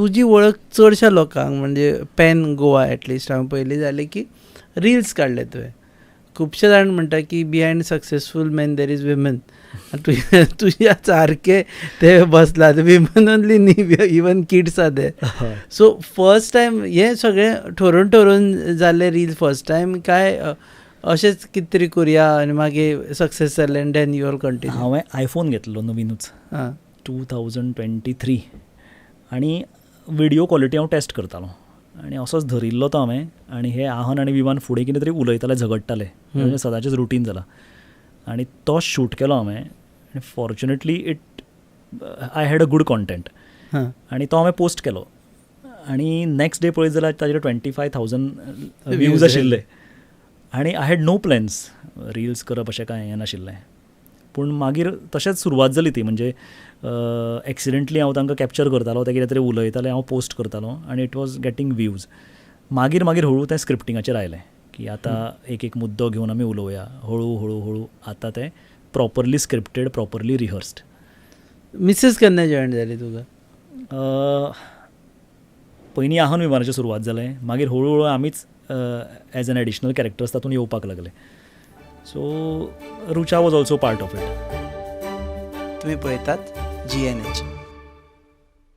तुजी वळख चडशा लोकांक म्हणजे पॅन गोवा एटलिस्ट हांवें पयलीं जालें की रिल्स काडले तुवें. खुबशे जाण म्हणटा की behind successful man there is women. तुझ्या सारके ते बसलात, विमन ओन्ली न्ही, even kids are there. So first time हे सगळें ठरून जाल्ले रील फर्स्ट टायम काय अशेंच कितें तरी करुया आनी मागीर सक्सेस जालें आनी देन युअर कंटिन्यू? हांवें आयफोन घेतलो नवीनूच 2023 आनी विडियो क्वॉलिटी हांव टेस्ट करतालो आनी असोच धरिल्लो तो हांवें. आनी हे आहन आनी विमान फुडें कितें तरी उलयताले, झगडटाले, म्हणजे सदांचेंच रुटीन जाला. आनी तो शूट केलो हांवें आनी fortunately I had a good content आनी तो हांवें पोस्ट केलो. आनी नेक्स्ट डे पळयत जाल्यार ताजेर 25,000 व्ह्यूज आशिल्ले. आनी I had no plans reels करप अशें कांय हें नाशिल्लें. पूण मागीर तशेंच सुरवात जाली ती, म्हणजे एक्सिडेंटली हांव तांकां कॅप्चर करतालो, ते कितें तरी उलयताले, हांव पोस्ट करतालो आनी इट वॉज गेटींग व्ह्यूज. मागीर हळू तें स्क्रिप्टिंगाचेर आयलें की आतां एक मुद्दो घेवन आमी उलोवया. हळू आतां तें properly scripted, properly rehearsed. Mrs केन्ना जॉयन जाली तुका? पयलीं आहन विमानाचें सुरवात जालें, मागीर हळू आमीच एज एन एडिशनल कॅरेक्टर्स तातूंत येवपाक लागले. So Rucha was also part of it. तुमी पळयतात GNH.